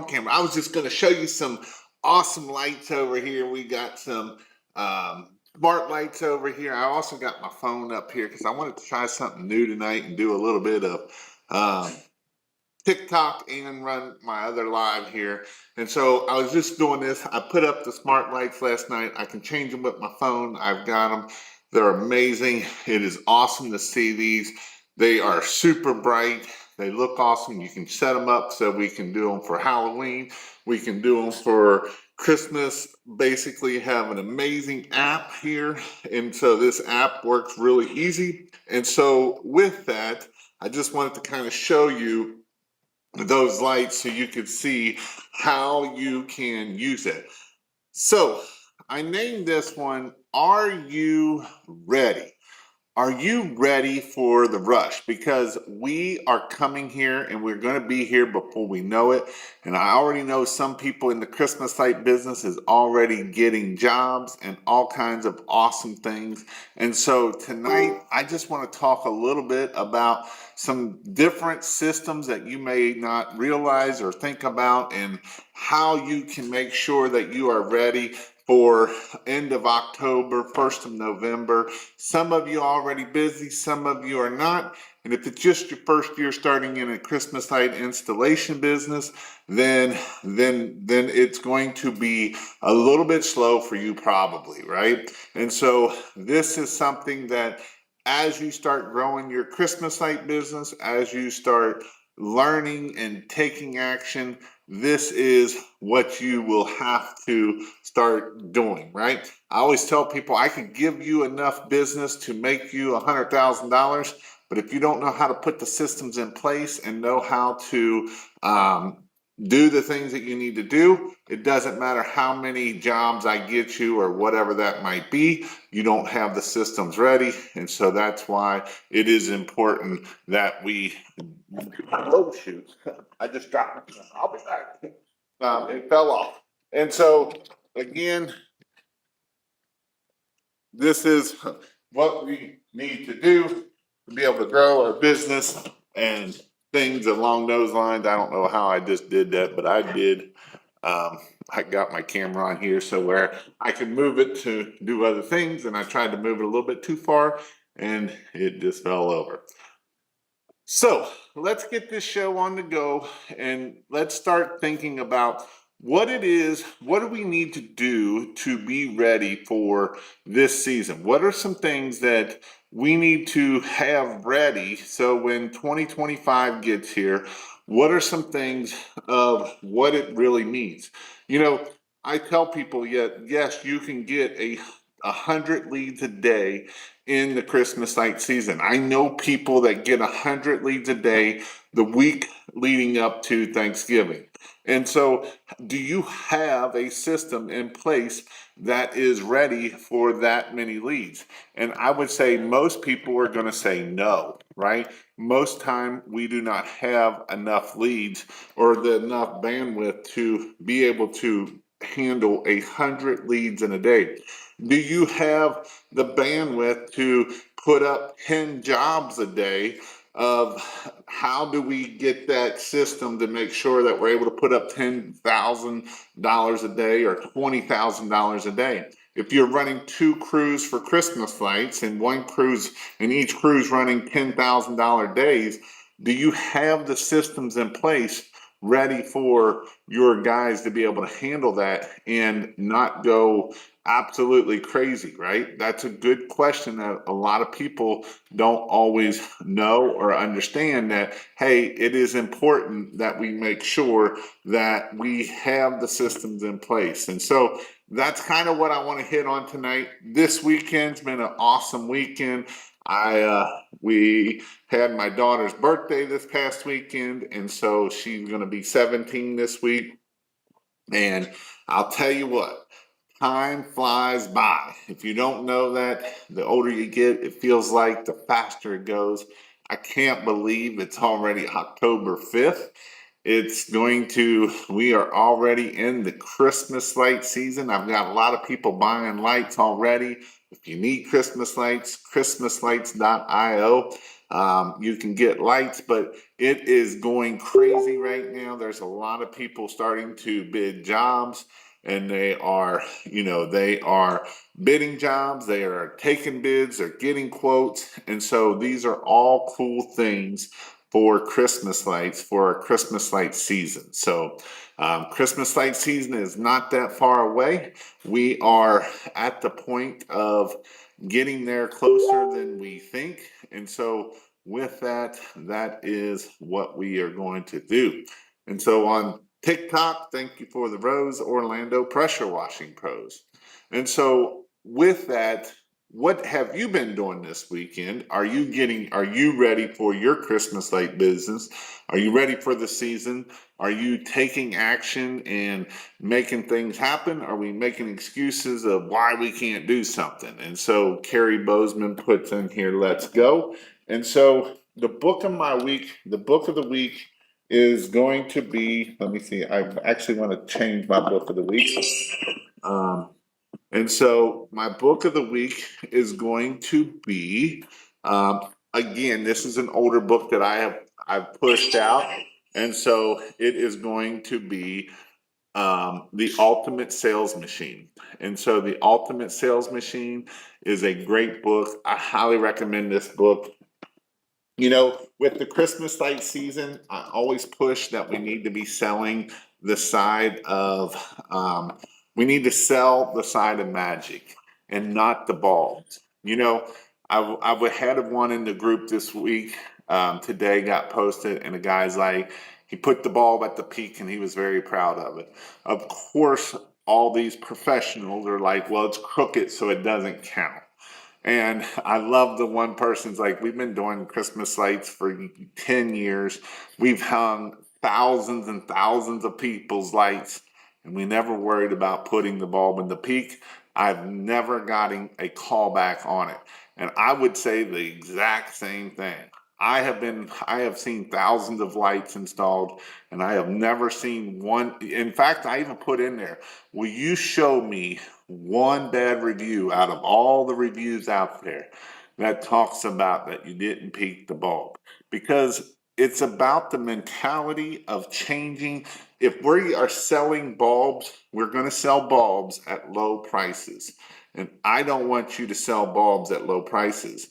camera. I was just going to show you some awesome lights over here. We got some smart lights over here. I also got my phone up here because I wanted to try something new tonight and do a little bit of TikTok and run my other live here. And so I was just doing this. I put up the smart lights last night. I can change them with my phone. I've got them. They're amazing. It is awesome to see these. They are super bright. They look awesome. You can set them up so we can do them for Halloween. We can do them for Christmas. Basically have an amazing app here. And so this app works really easy. And so with that, I just wanted to kind of show you those lights so you could see how you can use it. So I named this one, Are You Ready? Are you ready for the rush? Because we are coming here and we're going to be here before we know it. And I already know some people in the Christmas light business is already getting jobs and all kinds of awesome things. And so tonight, I just want to talk a little bit about some different systems that you may not realize or think about and how you can make sure that you are ready for end of October, 1st of November. Some of you are already busy, some of you are not. And if it's just your first year starting in a Christmas light installation business, then it's going to be a little bit slow for you probably, right? And so this is something that as you start growing your Christmas light business, as you start learning and taking action, this is what you will have to start doing, right? I always tell people I could give you enough business to make you $100,000, but if you don't know how to put the systems in place and know how to do the things that you need to do, it doesn't matter how many jobs I get you or whatever that might be, you don't have the systems ready. And so that's why it is important that we, oh shoot, I just dropped it. I'll be back. It fell off. And so again, this is what we need to do to be able to grow our business and things along those lines. I don't know how I just did that, but I did. I got my camera on here so where I can move it to do other things, and I tried to move it a little bit too far and it just fell over. So let's get this show on the go and let's start thinking about what it is, what do we need to do to be ready for this season? What are some things that we need to have ready so when 2025 gets here, what are some things of what it really means? You know, I tell people, yes, you can get 100 leads a day in the Christmas light season. I know people that get 100 leads a day the week leading up to Thanksgiving. And so, do you have a system in place that is ready for that many leads? And I would say most people are going to say no, right? Most time we do not have enough leads or enough bandwidth to be able to handle 100 leads in a day. Do you have the bandwidth to put up 10 jobs a day? Of how do we get that system to make sure that we're able to put up $10,000 a day or $20,000 a day? If you're running 2 crews for Christmas lights and one cruise and each crew's running $10,000 days, do you have the systems in place ready for your guys to be able to handle that and not go absolutely crazy, right? That's a good question that a lot of people don't always know or understand that, hey, it is important that we make sure that we have the systems in place. And so that's kind of what I want to hit on tonight. This weekend's been an awesome weekend. We had my daughter's birthday this past weekend, and so she's going to be 17 this week. And I'll tell you what, time flies by. If you don't know that, the older you get, it feels like the faster it goes. I can't believe it's already October 5th. We are already in the Christmas light season. I've got a lot of people buying lights already. If you need Christmas lights, christmaslights.io. You can get lights, but it is going crazy right now. There's a lot of people starting to bid jobs, and they are, they are bidding jobs, they are taking bids, they're getting quotes. And so these are all cool things for Christmas lights, for our Christmas light season. So Christmas light season is not that far away. We are at the point of getting there closer than we think. And so with that, that is what we are going to do. And so on TikTok, thank you for the rose, Orlando Pressure Washing Pros. And so with that, what have you been doing this weekend? Are you ready for your Christmas light business? Are you ready for the season? Are you taking action and making things happen? Are we making excuses of why we can't do something? And so Carrie Bozeman puts in here, let's go. And so the book of the week is going to be, let me see, I actually want to change my book of the week. And so my book of the week is going to be, again, this is an older book that I've pushed out. And so it is going to be The Ultimate Sales Machine. And so The Ultimate Sales Machine is a great book. I highly recommend this book. With the Christmas light season, I always push that we need to be selling the side of, we need to sell the side of magic and not the bulbs. I've had one in the group this week, today got posted, and the guy's like, he put the bulb at the peak and he was very proud of it. Of course, all these professionals are like, well, it's crooked, so it doesn't count. And I love the one person's like, we've been doing Christmas lights for 10 years. We've hung thousands and thousands of people's lights, and we never worried about putting the bulb in the peak. I've never gotten a call back on it. And I would say the exact same thing. I have seen thousands of lights installed, and I have never seen one. In fact, I even put in there, will you show me one bad review out of all the reviews out there that talks about that you didn't peak the bulb? Because it's about the mentality of changing. If we are selling bulbs, we're going to sell bulbs at low prices. And I don't want you to sell bulbs at low prices.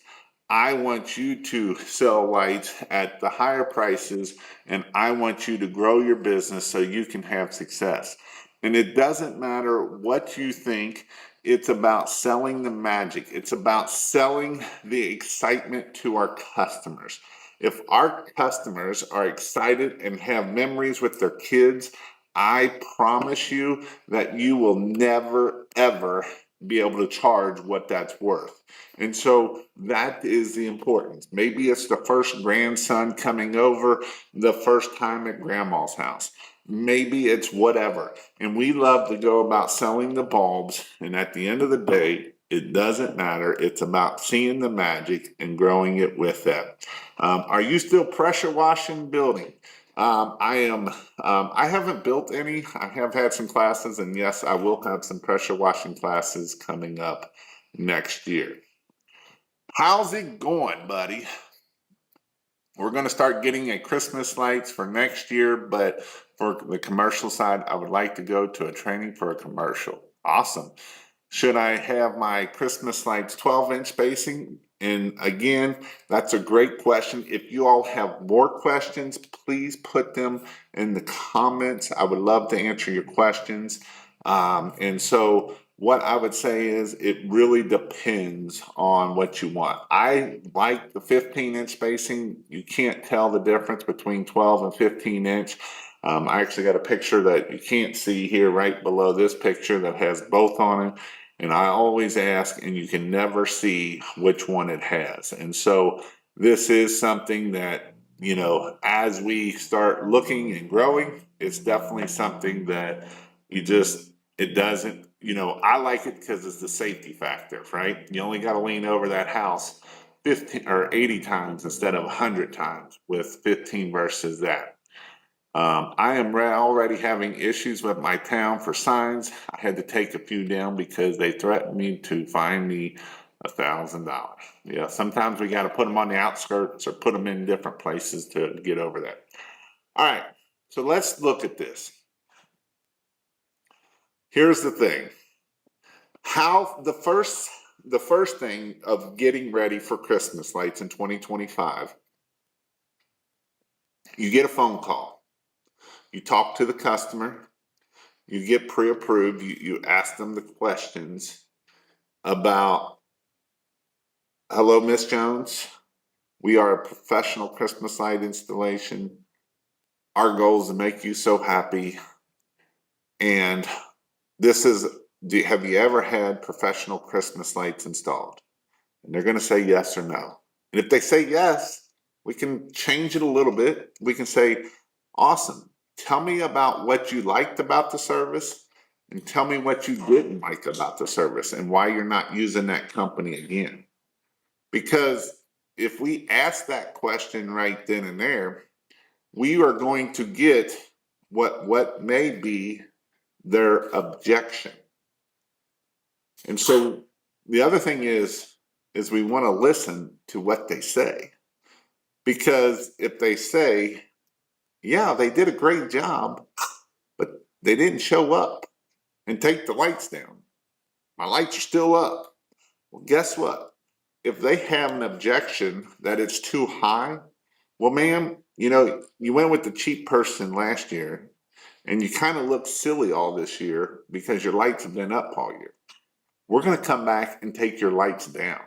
I want you to sell lights at the higher prices, and I want you to grow your business so you can have success. And it doesn't matter what you think, it's about selling the magic. It's about selling the excitement to our customers. If our customers are excited and have memories with their kids, I promise you that you will never, ever be able to charge what that's worth. And so that is the importance. Maybe it's the first grandson coming over, the first time at grandma's house. Maybe it's whatever. And we love to go about selling the bulbs. And at the end of the day, it doesn't matter. It's about seeing the magic and growing it with that. Are you still pressure washing building? I am. I haven't built any. I have had some classes, and yes, I will have some pressure washing classes coming up next year. How's it going, buddy? We're going to start getting a Christmas lights for next year, but for the commercial side, I would like to go to a training for a commercial. Awesome. Should I have my Christmas lights 12-inch spacing? And again, that's a great question. If you all have more questions, please put them in the comments. I would love to answer your questions. And so what I would say is it really depends on what you want. I like the 15-inch spacing. You can't tell the difference between 12 and 15-inch. I actually got a picture that you can't see here right below this picture that has both on it. And I always ask, and you can never see which one it has. And so this is something that, as we start looking and growing, it's definitely something that it doesn't, I like it because it's the safety factor, right? You only got to lean over that house 15 or 80 times instead of 100 times with 15 versus that. I am already having issues with my town for signs. I had to take a few down because they threatened me to fine me $1,000. Yeah, sometimes we got to put them on the outskirts or put them in different places to get over that. All right, so let's look at this. Here's the thing. How the first thing of getting ready for Christmas lights in 2025, you get a phone call. You talk to the customer. You get pre-approved. You ask them the questions about, hello, Miss Jones. We are a professional Christmas light installation. Our goal is to make you so happy. And this is, have you ever had professional Christmas lights installed? And they're going to say yes or no. And if they say yes, we can change it a little bit. We can say, awesome. Tell me about what you liked about the service and tell me what you didn't like about the service and why you're not using that company again. Because if we ask that question right then and there, we are going to get what may be their objection. And so the other thing is we want to listen to what they say. Because if they say, yeah, they did a great job, but they didn't show up and take the lights down. My lights are still up. Well, guess what? If they have an objection that it's too high, well, ma'am, you went with the cheap person last year and you kind of look silly all this year because your lights have been up all year. We're going to come back and take your lights down.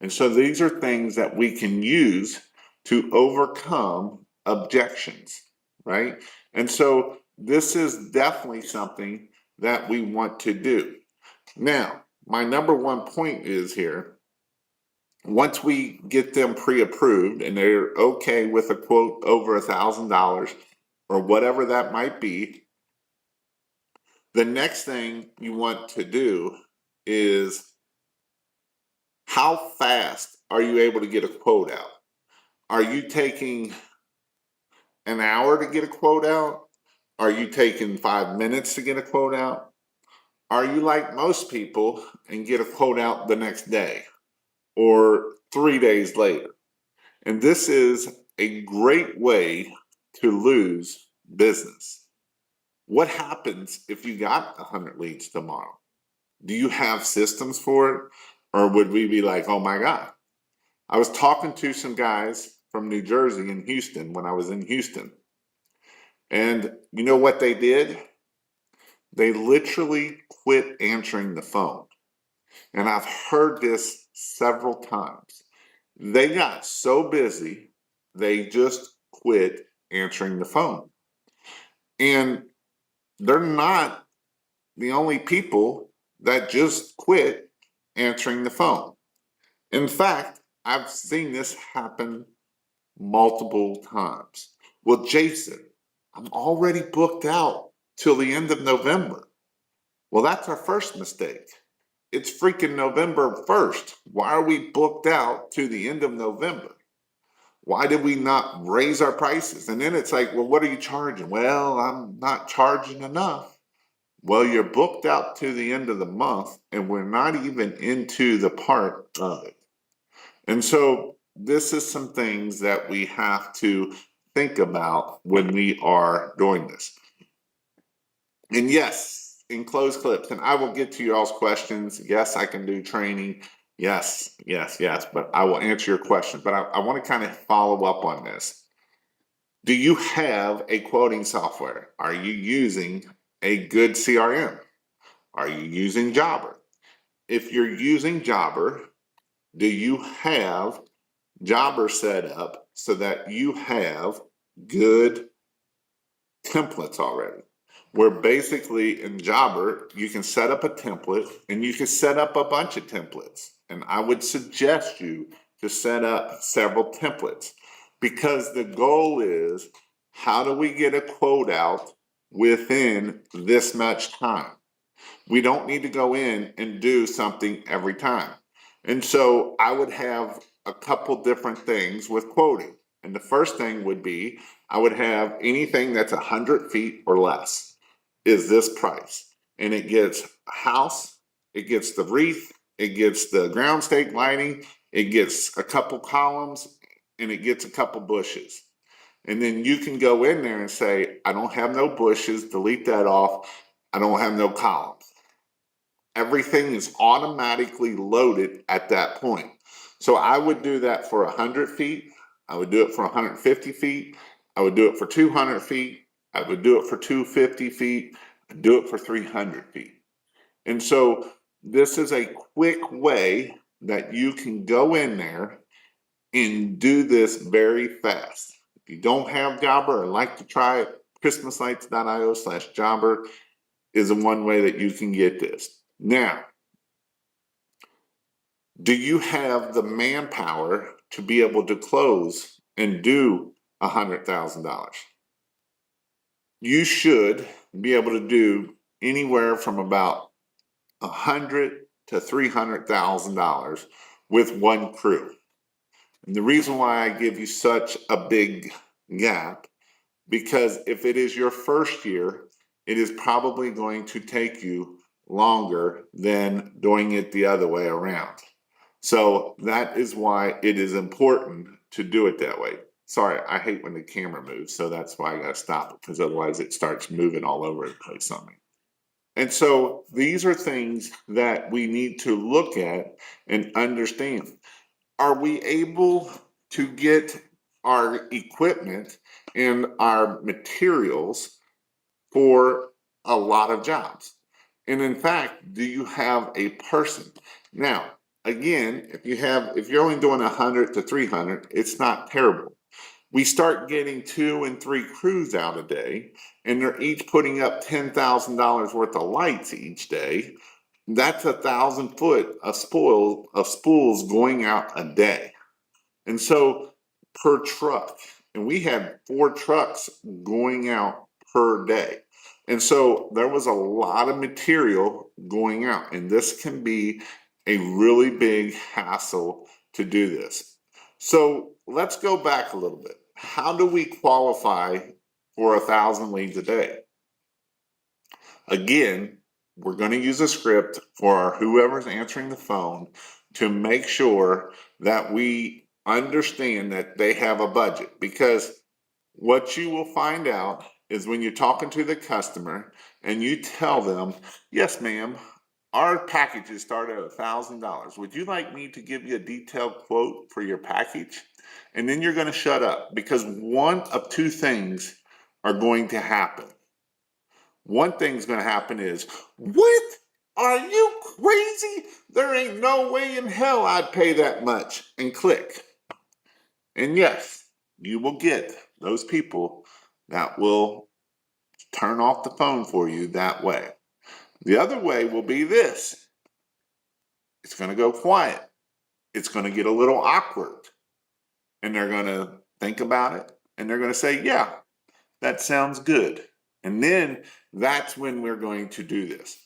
And so these are things that we can use to overcome objections, right? And so this is definitely something that we want to do. Now, my number one point is here, once we get them pre-approved and they're okay with a quote over $1,000 or whatever that might be, the next thing you want to do is, how fast are you able to get a quote out? Are you taking an hour to get a quote out? Are you taking 5 minutes to get a quote out? Are you like most people and get a quote out the next day or 3 days later? And this is a great way to lose business. What happens if you got 100 leads tomorrow? Do you have systems for it? Or would we be like, oh my God? I was talking to some guys from New Jersey and Houston when I was in Houston. And you know what they did? They literally quit answering the phone. And I've heard this several times. They got so busy, they just quit answering the phone. And they're not the only people that just quit answering the phone. In fact, I've seen this happen multiple times. Well, Jason, I'm already booked out till the end of November. Well, that's our first mistake. It's freaking November 1st. Why are we booked out to the end of November? Why did we not raise our prices? And then it's like, well, what are you charging? Well, I'm not charging enough. Well, you're booked out to the end of the month and we're not even into the part of it. And so this is some things that we have to think about when we are doing this. And yes, in closed clips, and I will get to y'all's questions. Yes, I can do training. Yes, but I will answer your question. But I want to kind of follow up on this. Do you have a quoting software? Are you using a good CRM? Are you using Jobber? If you're using Jobber, do you have Jobber set up so that you have good templates already? Where basically in Jobber, you can set up a template and you can set up a bunch of templates. And I would suggest you to set up several templates because the goal is, how do we get a quote out within this much time? We don't need to go in and do something every time. And so I would have a couple different things with quoting. And the first thing would be, I would have anything that's 100 feet or less is this price. And it gets a house, it gets the wreath, it gets the ground stake lighting, it gets a couple columns, and it gets a couple bushes. And then you can go in there and say, I don't have no bushes, delete that off. I don't have no columns. Everything is automatically loaded at that point. So I would do that for 100 feet. I would do it for 150 feet. I would do it for 200 feet. I would do it for 250 feet. I'd do it for 300 feet. And so this is a quick way that you can go in there and do this very fast. If you don't have Jobber or like to try it, christmaslights.io/Jobber is the one way that you can get this. Now, do you have the manpower to be able to close and do $100,000? You should be able to do anywhere from about $100,000 to $300,000 with one crew. And the reason why I give you such a big gap, because if it is your first year, it is probably going to take you longer than doing it the other way around. So that is why it is important to do it that way. Sorry, I hate when the camera moves, so that's why I gotta stop it, because otherwise it starts moving all over the place on me. And so these are things that we need to look at and understand. Are we able to get our equipment and our materials for a lot of jobs? And in fact, do you have a person? Now, again, if you're only doing 100 to 300, it's not terrible. We start getting 2 and 3 crews out a day, and they're each putting up $10,000 worth of lights each day. That's 1,000 foot of spools going out a day. And so per truck, and we had 4 trucks going out per day. And so there was a lot of material going out, and this can be a really big hassle to do this. So let's go back a little bit. How do we qualify for 1,000 leads a day? Again, we're going to use a script for whoever's answering the phone to make sure that we understand that they have a budget. Because what you will find out is when you're talking to the customer and you tell them, yes, ma'am, our packages start at $1,000. Would you like me to give you a detailed quote for your package? And then you're going to shut up, because one of 2 things are going to happen. One thing's going to happen is, what? Are you crazy? There ain't no way in hell I'd pay that much, and click. And yes, you will get those people that will turn off the phone for you that way. The other way will be this. It's going to go quiet. It's going to get a little awkward. And they're going to think about it. And they're going to say, yeah, that sounds good. And then that's when we're going to do this.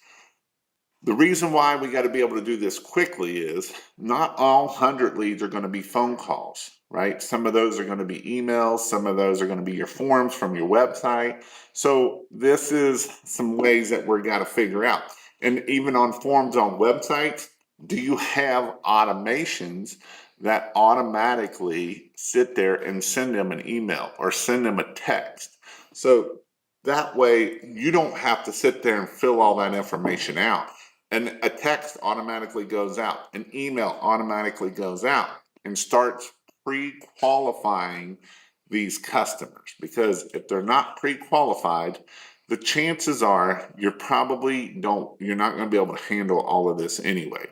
The reason why we got to be able to do this quickly is not all 100 leads are going to be phone calls, right? Some of those are going to be emails. Some of those are going to be your forms from your website. So this is some ways that we're got to figure out. And even on forms on websites, do you have automations that automatically sit there and send them an email or send them a text? So that way you don't have to sit there and fill all that information out. And a text automatically goes out, an email automatically goes out, and starts pre-qualifying these customers. Because if they're not pre-qualified, the chances are you're not going to be able to handle all of this anyway.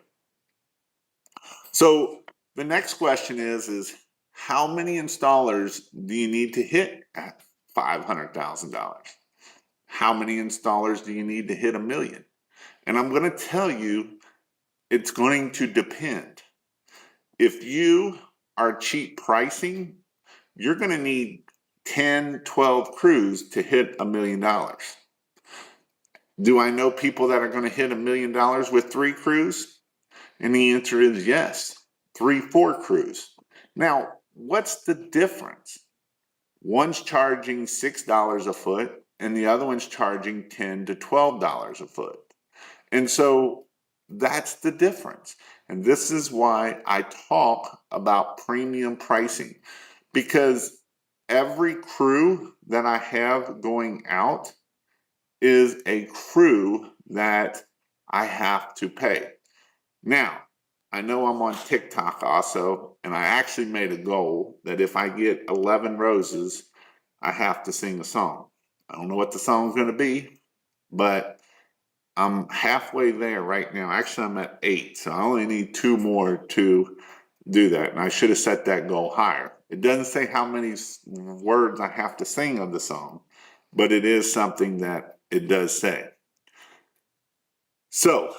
So the next question is how many installers do you need to hit at $500,000? How many installers do you need to hit $1 million? And I'm going to tell you, it's going to depend. If you are cheap pricing, you're going to need 10, 12 crews to hit $1 million. Do I know people that are going to hit $1 million with 3 crews? And the answer is yes, 3, 4 crews. Now, what's the difference? One's charging $6 a foot and the other one's charging $10 to $12 a foot. And so That's the difference. And this is why I talk about premium pricing, because every crew that I have going out is a crew that I have to pay. Now, I know I'm on TikTok also, and I actually made a goal that if I get 11 roses, I have to sing a song. I don't know what the song's going to be, but I'm halfway there right now. Actually, I'm at 8, so I only need 2 more to do that. And I should have set that goal higher. It doesn't say how many words I have to sing of the song, but it is something that it does say. So,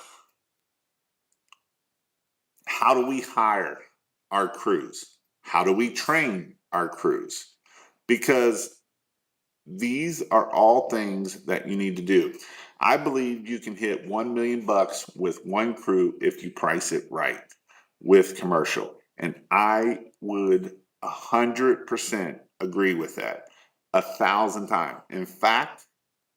how do we hire our crews? How do we train our crews? Because these are all things that you need to do. I believe you can hit 1 million bucks with one crew if you price it right with commercial. And I would 100% agree with that 1,000 times. In fact,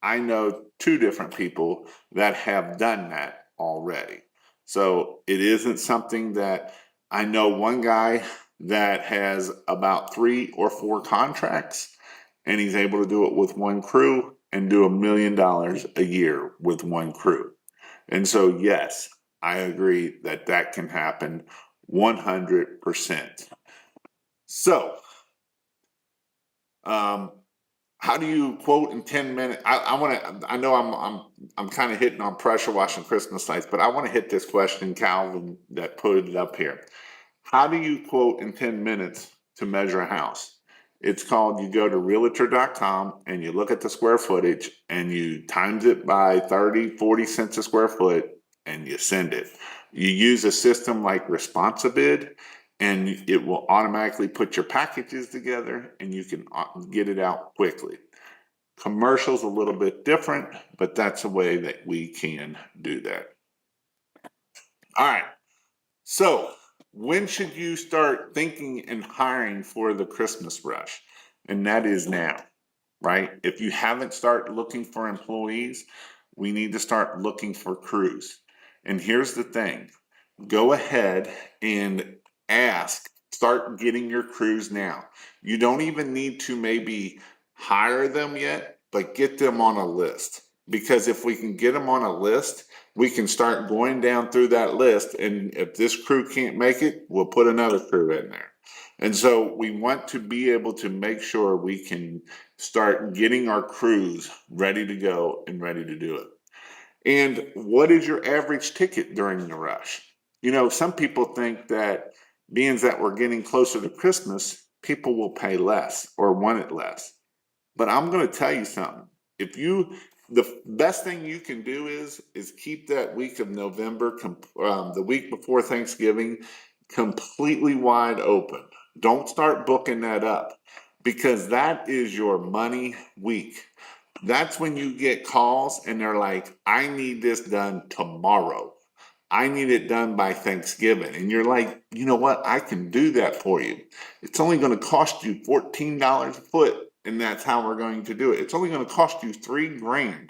I know 2 different people that have done that already. So it isn't something that I know one guy that has about 3 or 4 contracts, and he's able to do it with one crew and do $1 million a year with one crew. And so, yes, I agree that that can happen 100%. So, how do you quote in 10 minutes? I want to, I know I'm kind of hitting on pressure washing Christmas lights, but I want to hit this question, Calvin, that put it up here. How do you quote in 10 minutes to measure a house? It's called, you go to realtor.com and you look at the square footage and you times it by 30, 40 cents a square foot and you send it. You use a system like Responsibid and it will automatically put your packages together and you can get it out quickly. Commercial's a little bit different, but that's a way that we can do that. All right. So, when should you start thinking and hiring for the Christmas rush? And that is now, right? If you haven't started looking for employees, we need to start looking for crews. And here's the thing, go ahead and start getting your crews now. You don't even need to maybe hire them yet, but get them on a list. Because if we can get them on a list, we can start going down through that list. And if this crew can't make it, we'll put another crew in there. And so we want to be able to make sure we can start getting our crews ready to go and ready to do it. And what is your average ticket during the rush? You know, some people think that being that we're getting closer to Christmas, people will pay less or want it less. But I'm going to tell you something. If you, the best thing you can do is keep that week of November, the week before Thanksgiving, completely wide open. Don't start booking that up because that is your money week. That's when you get calls and they're like, I need this done tomorrow. I need it done by Thanksgiving. And you're like, you know what? I can do that for you. It's only going to cost you $14 a foot. And that's how we're going to do it. It's only going to cost you $3,000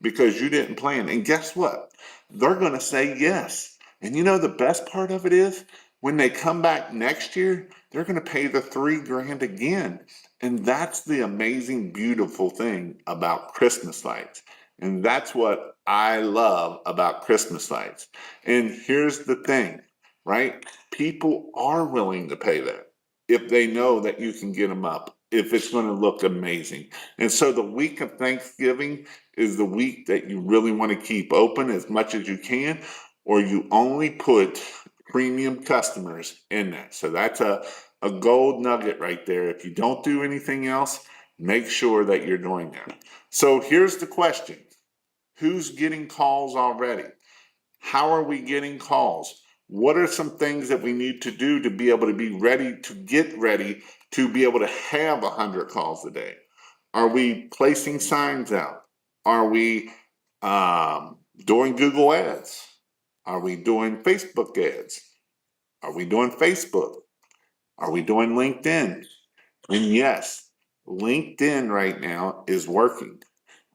because you didn't plan. And guess what? They're going to say yes. And you know, the best part of it is when they come back next year, they're going to pay the $3,000 again. And that's the amazing, beautiful thing about Christmas lights. And that's what I love about Christmas lights. And here's the thing, right? People are willing to pay that if they know that you can get them up, if it's going to look amazing. And so the week of Thanksgiving is the week that you really want to keep open as much as you can, or you only put premium customers in that. So that's a gold nugget right there. If you don't do anything else, make sure that you're doing that. So here's the question. Who's getting calls already? How are we getting calls? What are some things that we need to do to be able to be ready to get ready to be able to have 100 calls a day? Are we placing signs out? Are we doing Google ads? Are we doing Facebook ads? Are we doing Facebook? Are we doing LinkedIn? And yes, LinkedIn right now is working.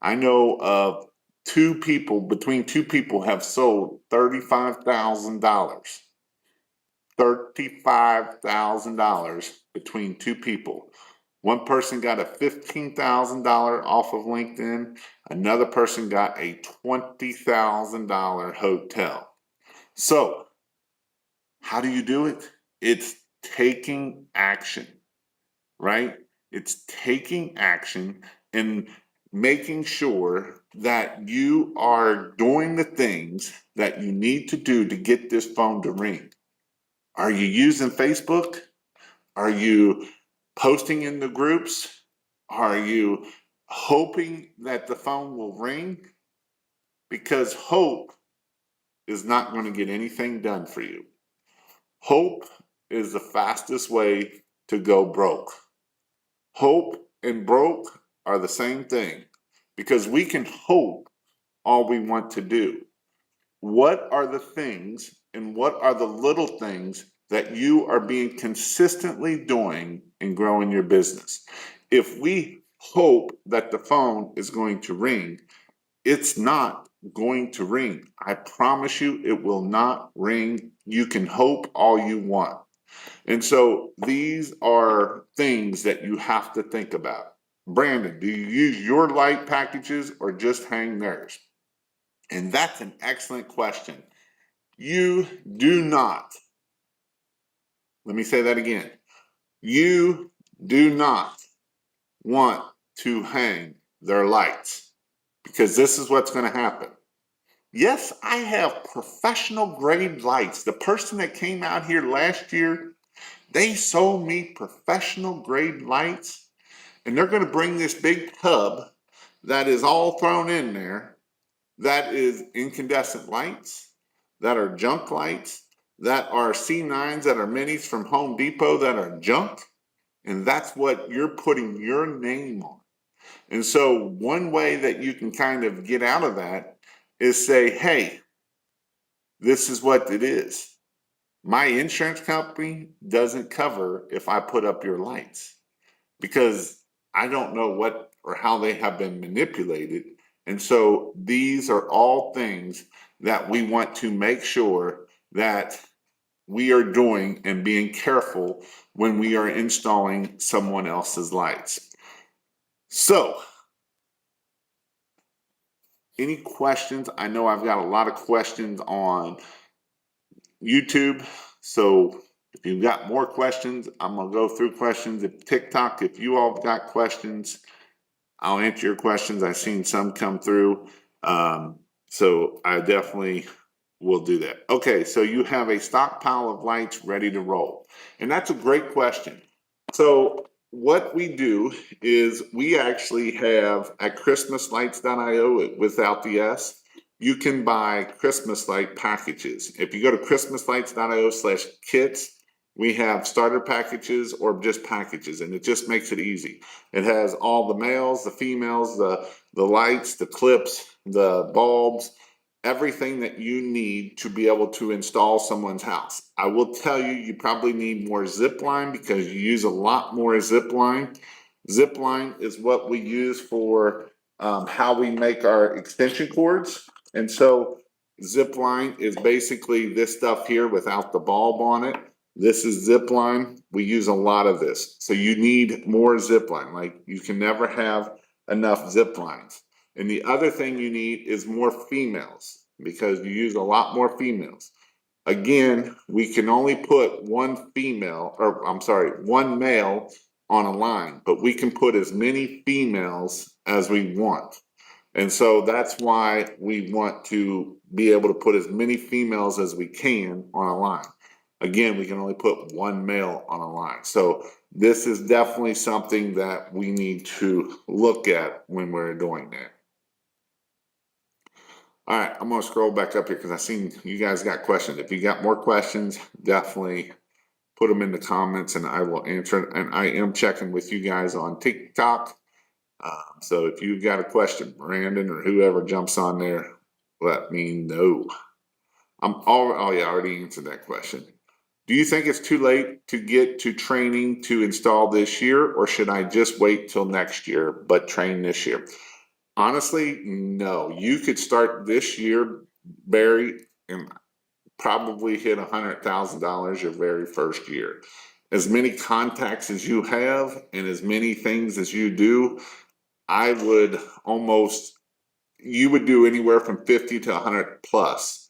I know of between two people have sold $35,000. $35,000 between two people. One person got a $15,000 off of LinkedIn. Another person got a $20,000 hotel. So, how do you do it? It's taking action, right? It's taking action and making sure that you are doing the things that you need to do to get this phone to ring. Are you using Facebook? Are you posting in the groups? Are you hoping that the phone will ring? Because hope is not going to get anything done for you. Hope is the fastest way to go broke. Hope and broke are the same thing because we can hope all we want to do. What are the things and what are the little things that you are being consistently doing in growing your business? If we hope that the phone is going to ring, it's not going to ring. I promise you, it will not ring. You can hope all you want. And so these are things that you have to think about. Brandon, do you use your light packages or just hang theirs? And that's an excellent question. You do not, let me say that again. You do not want to hang their lights because this is what's going to happen. Yes, I have professional grade lights. The person that came out here last year, they sold me professional grade lights, and they're going to bring this big tub that is all thrown in there that is incandescent lights, that are junk lights, that are C9s, that are minis from Home Depot that are junk. And that's what you're putting your name on. And so one way that you can kind of get out of that is say, hey, this is what it is. My insurance company doesn't cover if I put up your lights because I don't know what or how they have been manipulated. And so these are all things that we want to make sure that we are doing and being careful when we are installing someone else's lights. So, any questions? I know I've got a lot of questions on YouTube. So if you've got more questions, I'm going to go through questions. If TikTok, if you all have got questions, I'll answer your questions. I've seen some come through. So I definitely will do that. Okay, so you have a stockpile of lights ready to roll. And that's a great question. So what we do is we actually have at christmaslights.io without the S, you can buy Christmas light packages. If you go to christmaslights.io/kits, we have starter packages or just packages, and it just makes it easy. It has all the males, the females, the lights, the clips, the bulbs, everything that you need to be able to install someone's house. I will tell you, you probably need more zip line because you use a lot more zip line. Zip line is what we use for how we make our extension cords. And so zip line is basically this stuff here without the bulb on it. This is zip line. We use a lot of this. So you need more zip line. Like you can never have enough zip lines. And the other thing you need is more females because you use a lot more females. Again, we can only put one male on a line, but we can put as many females as we want. And so that's why we want to be able to put as many females as we can on a line. Again, we can only put one male on a line. So this is definitely something that we need to look at when we're doing that. All right, I'm going to scroll back up here because I've seen you guys got questions. If you got more questions, definitely put them in the comments and I will answer it. And I am checking with you guys on TikTok. So if you've got a question, Brandon or whoever jumps on there, let me know. I already answered that question. Do you think it's too late to get to training to install this year, or should I just wait till next year but train this year? Honestly, no. You could start this year, Barry, and probably hit $100,000 your very first year. As many contacts as you have and as many things as you do, I would almost, you would do anywhere from 50 to 100 plus.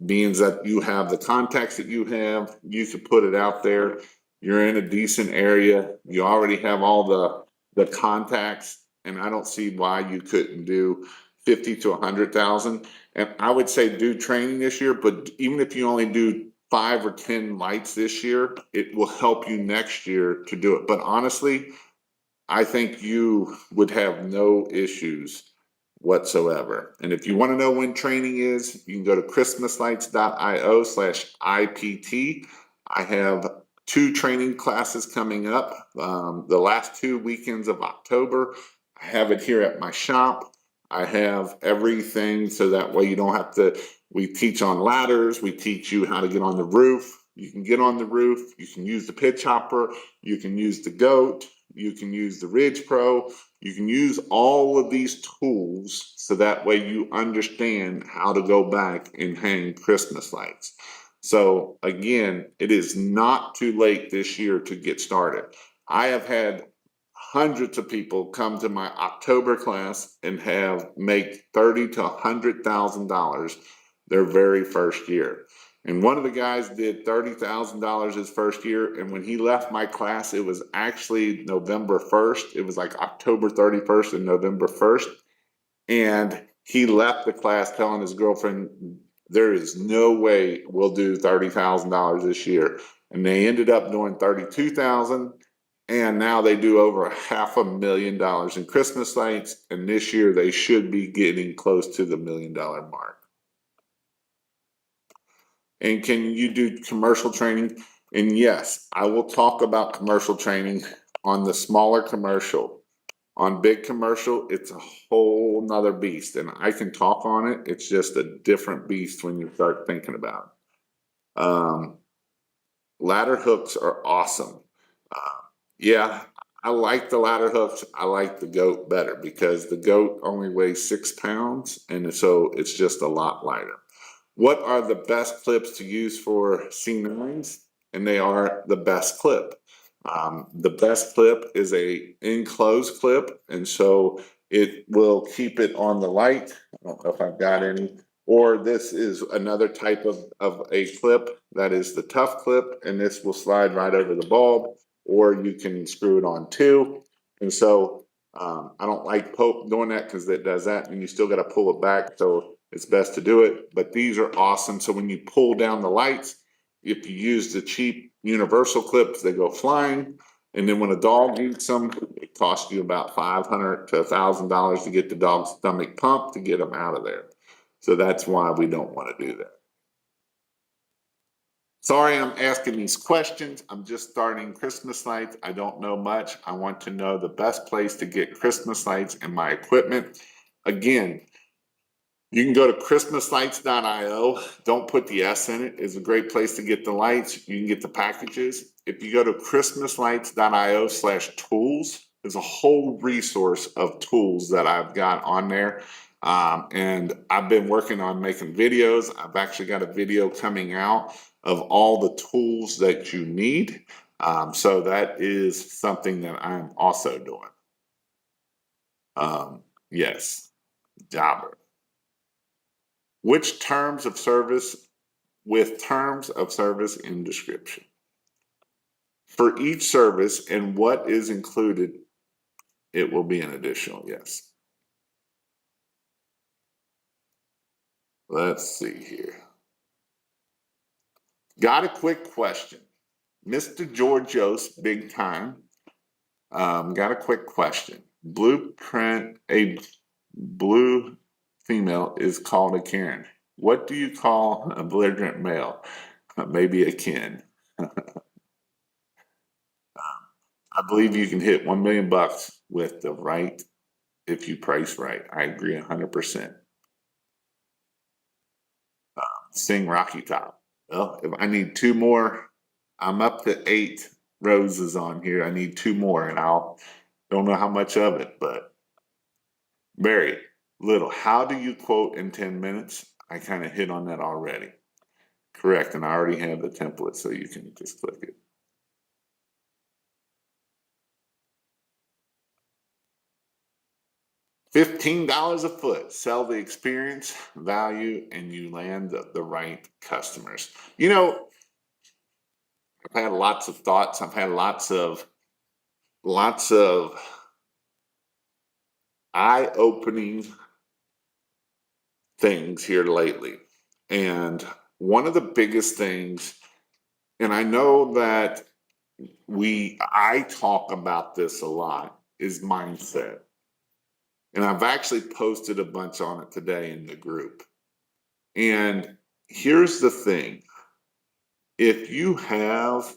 Being that you have the contacts that you have, you could put it out there. You're in a decent area. You already have all the contacts, and I don't see why you couldn't do 50 to 100,000. And I would say do training this year, but even if you only do 5 or 10 lights this year, it will help you next year to do it. But honestly, I think you would have no issues whatsoever. And if you want to know when training is, you can go to christmaslights.io/IPT. I have 2 training classes coming up. The last 2 weekends of October. I have it here at my shop. I have everything so that way you don't have to. We teach on ladders. We teach you how to get on the roof. You can get on the roof. You can use the pitch hopper. You can use the goat. You can use the Ridge Pro. You can use all of these tools so that way you understand how to go back and hang Christmas lights. So again, it is not too late this year to get started. I have had hundreds of people come to my October class and have make $30,000 to $100,000 their very first year. And one of the guys did $30,000 his first year. And when he left my class, it was actually November 1st. It was like October 31st and November 1st. And he left the class telling his girlfriend, there is no way we'll do $30,000 this year. And they ended up doing 32,000. And now they do over $500,000 in Christmas lights. And this year they should be getting close to the $1 million mark. And can you do commercial training? And yes, I will talk about commercial training on the smaller commercial. On big commercial, it's a whole nother beast. And I can talk on it. It's just a different beast when you start thinking about it. Ladder hooks are awesome. Yeah, I like the ladder hooks. I like the goat better because the goat only weighs 6 pounds. And so it's just a lot lighter. What are the best clips to use for C9s? And they are the best clip. The best clip is a enclosed clip, and so it will keep it on the light. I don't know if I've got any. Or this is another type of a clip that is the tough clip, and this will slide right over the bulb, or you can screw it on too. And so I don't like doing that because it does that, and you still got to pull it back. So it's best to do it. But these are awesome. So when you pull down the lights, if you use the cheap universal clips, they go flying. And then when a dog eats them, it costs you about $500 to $1,000 to get the dog's stomach pumped to get them out of there. So that's why we don't want to do that. Sorry, I'm asking these questions. I'm just starting Christmas lights. I don't know much. I want to know the best place to get Christmas lights and my equipment. Again, you can go to christmaslights.io. Don't put the S in it. It's a great place to get the lights. You can get the packages. If you go to christmaslights.io/tools, there's a whole resource of tools that I've got on there. And I've been working on making videos. I've actually got a video coming out of all the tools that you need. So that is something that I'm also doing. Yes, Jobber. Which terms of service with terms of service in description? For each service and what is included, it will be an additional, yes. Let's see here. Got a quick question. Mr. Georgios, big time. Got a quick question. Blueprint, a blue female is called a Karen. What do you call a belligerent male? Maybe a Ken. I believe you can hit $1 million with the right, if you price right. I agree 100%. Sing Rocky Top. Well, if I need 2 more, I'm up to 8 roses on here. I need 2 more, and I'll don't know how much of it, but Very little. How do you quote in 10 minutes? I kind of hit on that already. Correct. And I already have the template, so you can just click it. $15 a foot. Sell the experience, value, and you land the right customers. You know, I've had lots of thoughts. I've had lots of eye-opening things here lately. And one of the biggest things, and I know that I talk about this a lot, is mindset. And I've actually posted a bunch on it today in the group. And here's the thing. If you have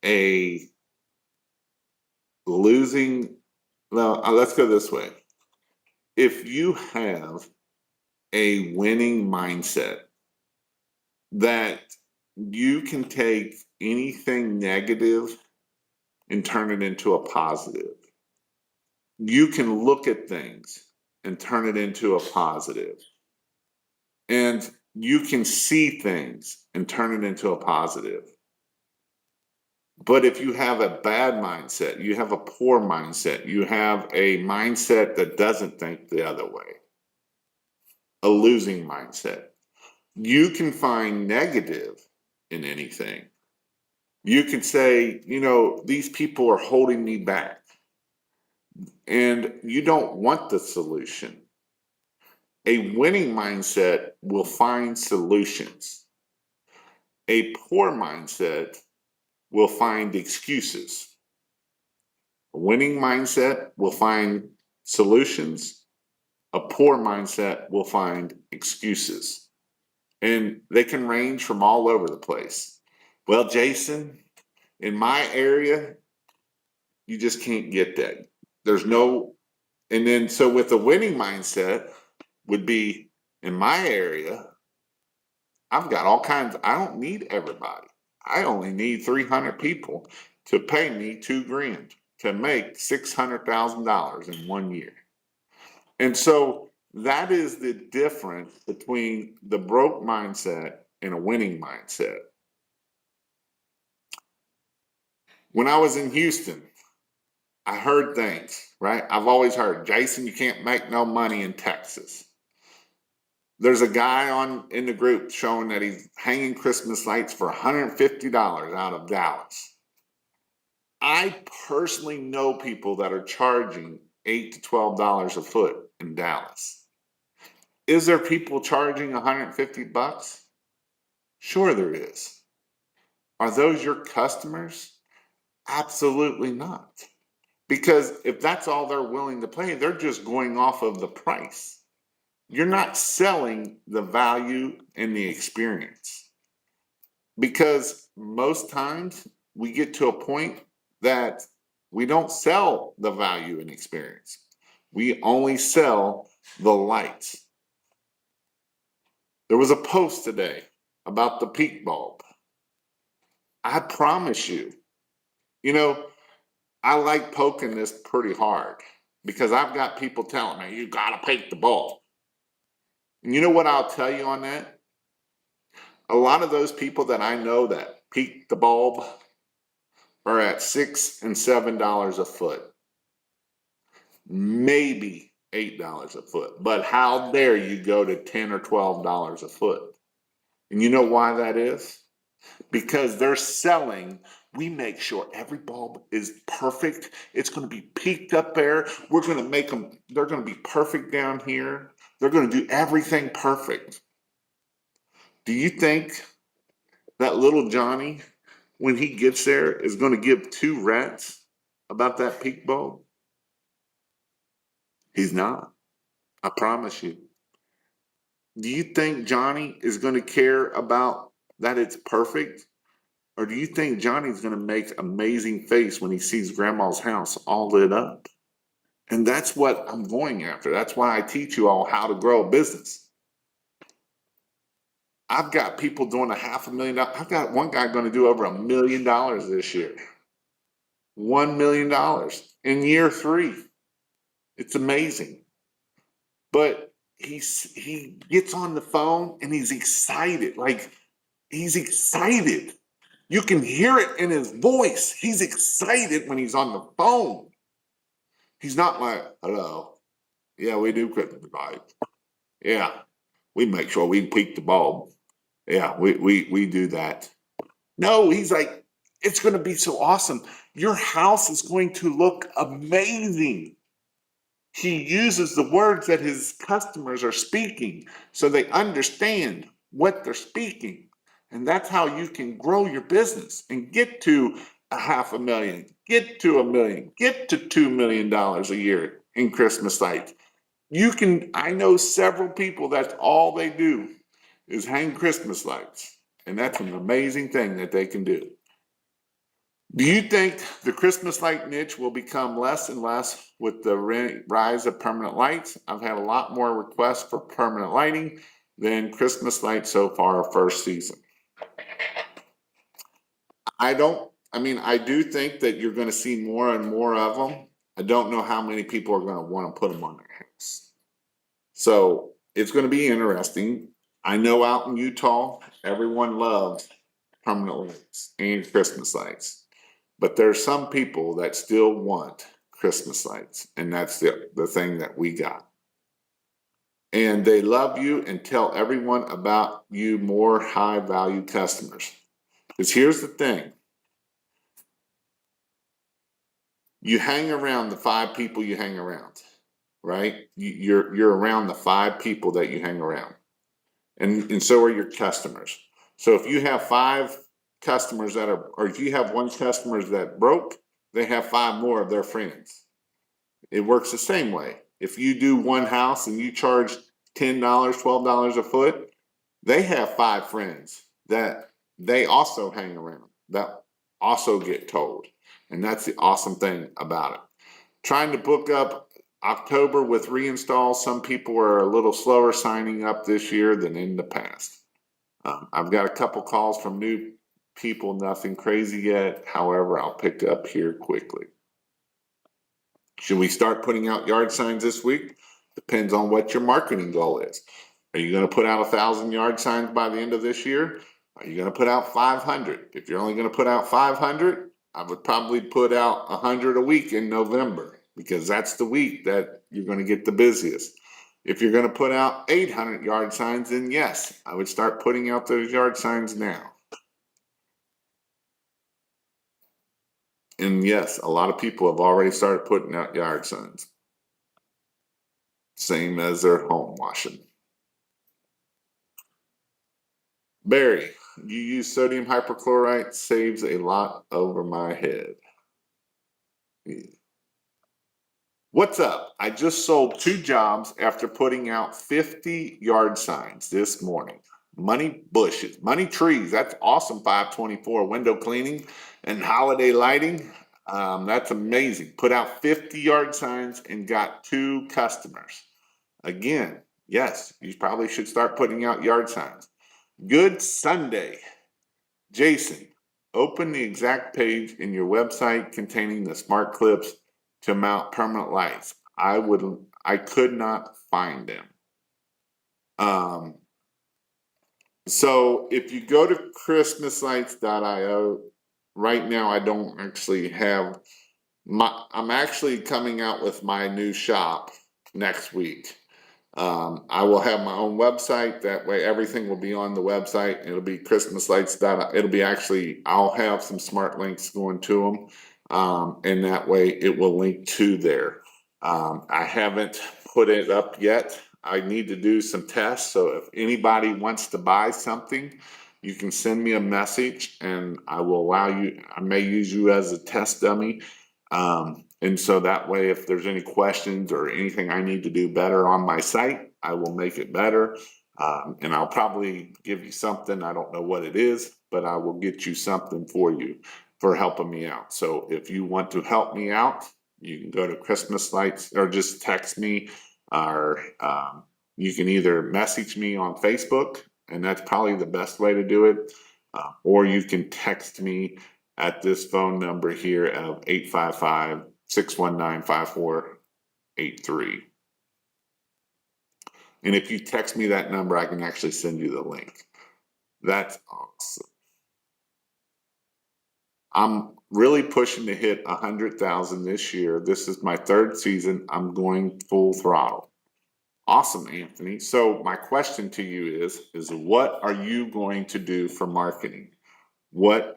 a losing, well, let's go this way. If you have a winning mindset, that you can take anything negative and turn it into a positive. You can look at things and turn it into a positive. And you can see things and turn it into a positive. But if you have a bad mindset, you have a poor mindset, you have a mindset that doesn't think the other way, a losing mindset, you can find negative in anything. You can say, you know, these people are holding me back. And you don't want the solution. A winning mindset will find solutions. A poor mindset will find excuses. A winning mindset will find solutions. A poor mindset will find excuses. And they can range from all over the place. Well, Jason, in my area, you just can't get that. There's no, and then so with the winning mindset would be in my area, I've got all kinds, I don't need everybody. I only need 300 people to pay me $2,000 to make $600,000 in 1 year. And so that is the difference between the broke mindset and a winning mindset. When I was in Houston, I heard things, right? I've always heard, Jason, you can't make no money in Texas. There's a guy in the group showing that he's hanging Christmas lights for $150 out of Dallas. I personally know people that are charging $8 to $12 a foot in Dallas. Is there people charging $150? Sure there is. Are those your customers? Absolutely not. Because if that's all they're willing to pay, they're just going off of the price. You're not selling the value and the experience. Because most times we get to a point that we don't sell the value and experience. We only sell the lights. There was a post today about the peak bulb. I promise you, you know, I like poking this pretty hard because I've got people telling me, you got to peak the bulb. And you know what I'll tell you on that? A lot of those people that I know that peak the bulb are at $6 and $7 a foot, maybe $8 a foot. But how dare you go to $10 or $12 a foot? And you know why that is? Because they're selling. We make sure every bulb is perfect. It's going to be peaked up there. We're going to make them, they're going to be perfect down here. They're going to do everything perfect. Do you think that little Johnny, when he gets there, is going to give two rats about that peak bulb? He's not. I promise you. Do you think Johnny is going to care about that it's perfect? Or do you think Johnny's going to make amazing face when he sees grandma's house all lit up? And that's what I'm going after. That's why I teach you all how to grow a business. I've got people doing $500,000. I've got one guy going to do over $1 million this year. $1 million in year 3. It's amazing. but he gets on the phone and he's excited. Like he's excited. You can hear it in his voice. He's excited when he's on the phone. He's not like, hello. Yeah, we do Christmas lights. Yeah, we make sure we peak the bulb. Yeah, we do that. No, he's like, it's going to be so awesome. Your house is going to look amazing. He uses the words that his customers are speaking so they understand what they're speaking. And that's how you can grow your business and get to $500,000, get to $1 million, get to $2 million a year in Christmas lights. I know several people that's all they do is hang Christmas lights. And that's an amazing thing that they can do. Do you think the Christmas light niche will become less and less with the rise of permanent lights? I've had a lot more requests for permanent lighting than Christmas lights so far first season. I do think that you're going to see more and more of them. I don't know how many people are going to want to put them on their house. So it's going to be interesting. I know out in Utah, everyone loves permanent lights and Christmas lights. But there's some people that still want Christmas lights, and that's the thing that we got. And they love you and tell everyone about you, more high value customers. Because here's the thing. You hang around the 5 people you hang around, right? You're around the 5 people that you hang around. And so are your customers. So if you have 5 customers or if you have 1 customer that broke, they have 5 more of their friends. It works the same way. If you do one house and you charge $10, $12 a foot, they have 5 friends that they also hang around, that also get told. And that's the awesome thing about it. Trying to book up October with reinstalls, some people are a little slower signing up this year than in the past. I've got a couple calls from new people, nothing crazy yet. However, I'll pick up here quickly. Should we start putting out yard signs this week? Depends on what your marketing goal is. Are you going to put out 1,000 yard signs by the end of this year? Are you going to put out 500? If you're only going to put out 500, I would probably put out 100 a week in November, because that's the week that you're going to get the busiest. If you're going to put out 800 yard signs, then yes, I would start putting out those yard signs now. And yes, a lot of people have already started putting out yard signs. Same as their home washing. Barry, you use sodium hypochlorite, saves a lot over my head. Yeah. What's up? I just sold 2 jobs after putting out 50 yard signs this morning. Money bushes, money trees. That's awesome. 524 window cleaning and holiday lighting. That's amazing. Put out 50 yard signs and got 2 customers. Again, yes, you probably should start putting out yard signs. Good Sunday. Jason, open the exact page in your website containing the smart clips to mount permanent lights. I could not find them. So if you go to christmaslights.io, right now I don't actually have I'm actually coming out with my new shop next week. I will have my own website. That way everything will be on the website. It'll be I'll have some smart links going to them. And that way it will link to there. I haven't put it up yet. I need to do some tests. So if anybody wants to buy something, you can send me a message and I may use you as a test dummy. And so that way, if there's any questions or anything I need to do better on my site, I will make it better. And I'll probably give you something. I don't know what it is, but I will get you something for you for helping me out. So if you want to help me out, you can go to Christmas Lights or just text me, or you can either message me on Facebook, and that's probably the best way to do it. Or you can text me at this phone number here of 855-619-5483. And if you text me that number, I can actually send you the link. That's awesome. I'm really pushing to hit 100,000 this year. This is my third season. I'm going full throttle. Awesome, Anthony. So my question to you is what are you going to do for marketing? What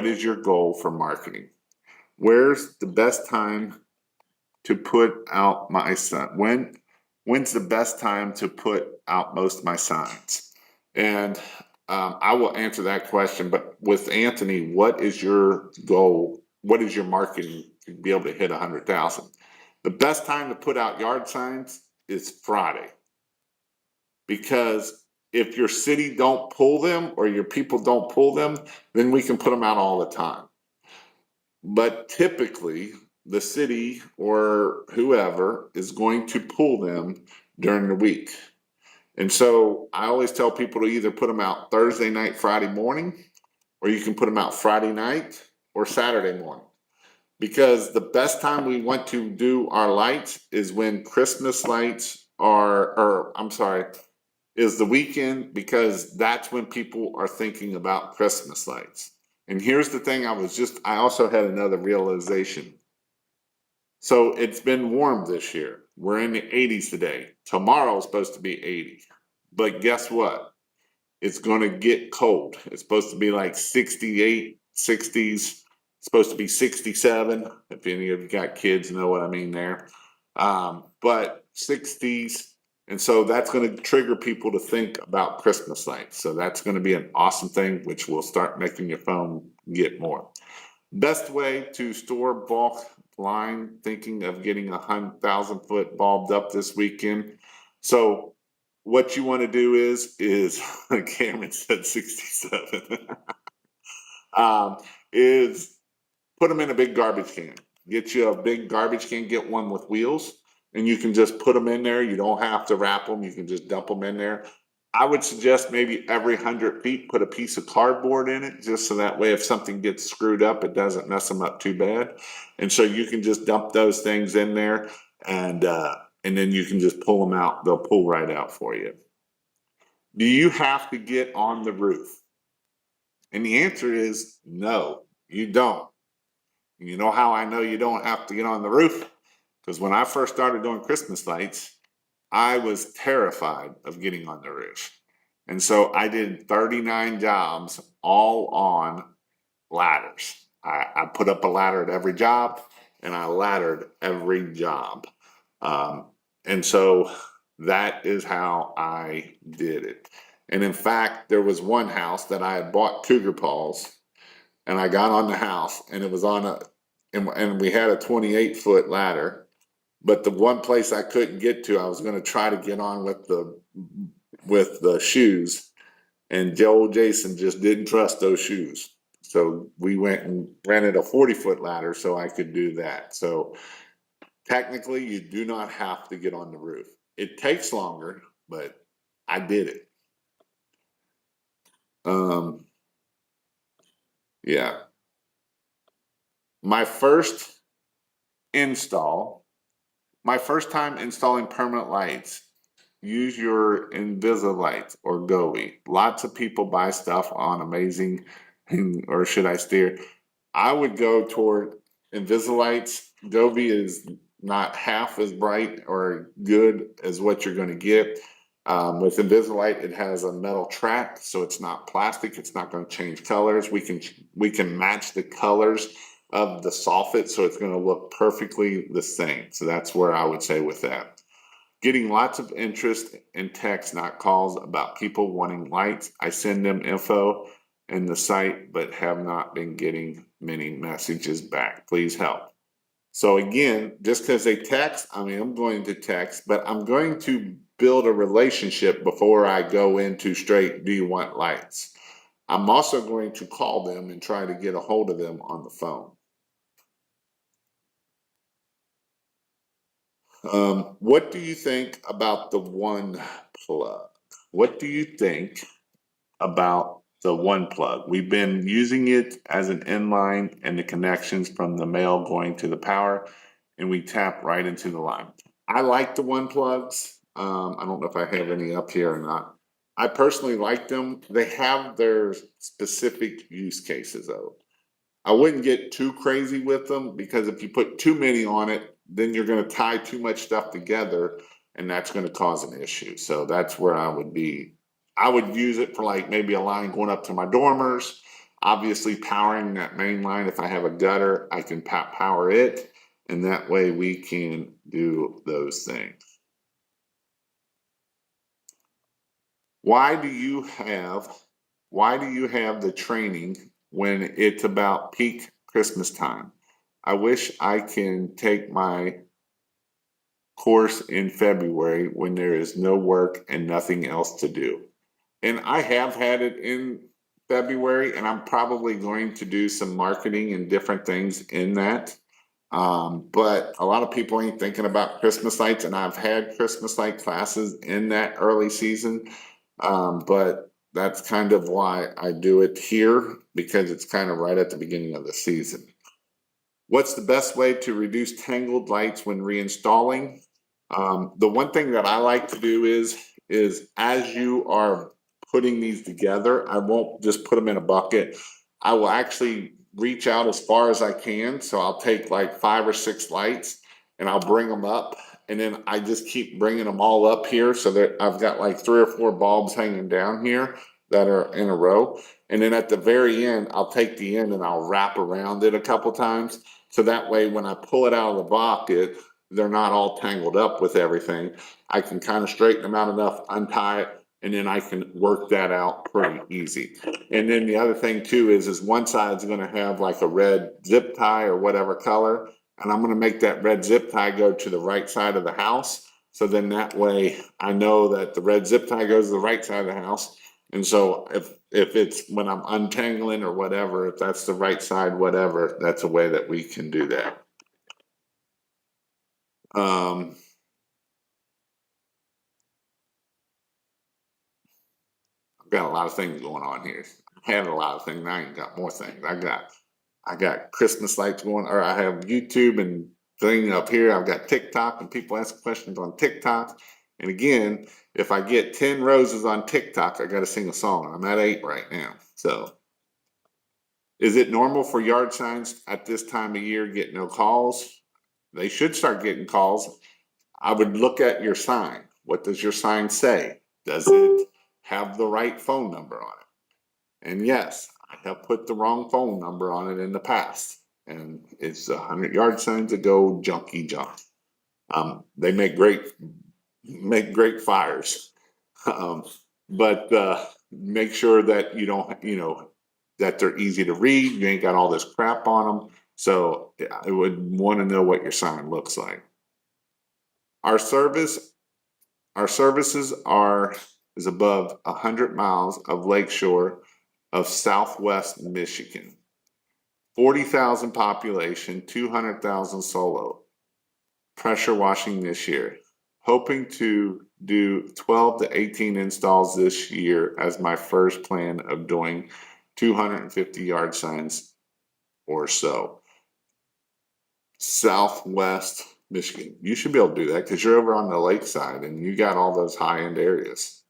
is your goal for marketing? Where's the best time to put out my sign? When's the best time to put out most of my signs? And I will answer that question. But with Anthony, what is your goal? What is your marketing to be able to hit 100,000? The best time to put out yard signs is Friday, because if your city don't pull them or your people don't pull them, then we can put them out all the time. But typically, the city or whoever is going to pull them during the week. And so I always tell people to either put them out Thursday night, Friday morning, or you can put them out Friday night or Saturday morning. Because the best time we want to do our lights is when Christmas lights are, or I'm sorry, is the weekend, because that's when people are thinking about Christmas lights. And here's the thing, I also had another realization. So it's been warm this year. We're in the 80s today. Tomorrow's supposed to be 80. But guess what? It's going to get cold. It's supposed to be like 68, 60s. It's supposed to be 67. If any of you got kids, know what I mean there. But 60s. And so that's going to trigger people to think about Christmas lights. So that's going to be an awesome thing, which will start making your phone get more. Best way to store bulk line, thinking of getting 100,000-foot bulbed up this weekend. So what you want to do is Cameron said 67, is put them in a big garbage can. Get you a big garbage can, get one with wheels, and you can just put them in there. You don't have to wrap them. You can just dump them in there. I would suggest maybe every 100 feet, put a piece of cardboard in it, just so that way if something gets screwed up, it doesn't mess them up too bad. And so you can just dump those things in there, and then you can just pull them out. They'll pull right out for you. Do you have to get on the roof? And the answer is no, you don't. You know how I know you don't have to get on the roof? Because when I first started doing Christmas lights, I was terrified of getting on the roof. And so I did 39 jobs all on ladders. I put up a ladder at every job, and I laddered every job. And so that is how I did it. And in fact, there was one house that I had bought cougar paws, and I got on the house, and it was and we had a 28-foot ladder. But the one place I couldn't get to, I was going to try to get on with the shoes, and Joe Jason just didn't trust those shoes. So we went and rented a 40-foot ladder so I could do that. So technically, you do not have to get on the roof. It takes longer, but I did it. Yeah. My first time installing permanent lights, use your Invisilight or Govee. Lots of people buy stuff on Amazing, or should I steer? I would go toward Invisilights. Govee is not half as bright or good as what you're going to get. With Invisilite, it has a metal track, so it's not plastic. It's not going to change colors. We can match the colors of the soffit, so it's going to look perfectly the same. So that's where I would say with that. Getting lots of interest in texts, not calls, about people wanting lights. I send them info in the site, but have not been getting many messages back. Please help. So again, just because they text, I'm going to text, but I'm going to build a relationship before I go into straight, do you want lights? I'm also going to call them and try to get a hold of them on the phone. What do you think about the one plug? What do you think about the one plug? We've been using it as an inline and the connections from the male going to the power, and we tap right into the line. I like the one plugs. I don't know if I have any up here or not. I personally like them. They have their specific use cases though. I wouldn't get too crazy with them because if you put too many on it, then you're gonna tie too much stuff together and that's gonna cause an issue. So that's where I would be. I would use it for like maybe a line going up to my dormers. Obviously powering that main line. If I have a gutter, I can power it. And that way we can do those things. Why do you have the training when it's about peak Christmas time? I wish I can take my course in February when there is no work and nothing else to do. And I have had it in February, and I'm probably going to do some marketing and different things in that. But a lot of people ain't thinking about Christmas lights, and I've had Christmas light classes in that early season. But that's kind of why I do it here because it's kind of right at the beginning of the season. What's the best way to reduce tangled lights when reinstalling? The one thing that I like to do is as you are putting these together, I won't just put them in a bucket. I will actually reach out as far as I can. So I'll take like 5 or 6 lights and I'll bring them up. And then I just keep bringing them all up here so that I've got like 3 or 4 bulbs hanging down here that are in a row. And then at the very end, I'll take the end and I'll wrap around it a couple times. So that way, when I pull it out of the bucket, they're not all tangled up with everything. I can kind of straighten them out enough, untie it, and then I can work that out pretty easy. And then the other thing too is one side's gonna have like a red zip tie or whatever color, and I'm gonna make that red zip tie go to the right side of the house. So then that way I know that the red zip tie goes to the right side of the house. And so if it's when I'm untangling or whatever, if that's the right side, whatever, that's a way that we can do that. I've got a lot of things going on here. I had a lot of things. Now I got more things. I got Christmas lights going, or I have YouTube and thing up here. I've got TikTok and people ask questions on TikTok. And again, if I get 10 roses on TikTok, I got to sing a song. I'm at 8 right now. So is it normal for yard signs at this time of year get no calls? They should start getting calls. I would look at your sign. What does your sign say? Does it have the right phone number on it? And yes, I have put the wrong phone number on it in the past. And it's 100-yard signs that go junky junk. They make great fires. But make sure that you don't, that they're easy to read. You ain't got all this crap on them. So I would want to know what your sign looks like. Our services is above 100 miles of lakeshore of Southwest Michigan. 40,000 population, 200,000 solo. Pressure washing this year. Hoping to do 12 to 18 installs this year as my first plan of doing 250 yard signs or so. Southwest Michigan. You should be able to do that because you're over on the lakeside and you got all those high end areas.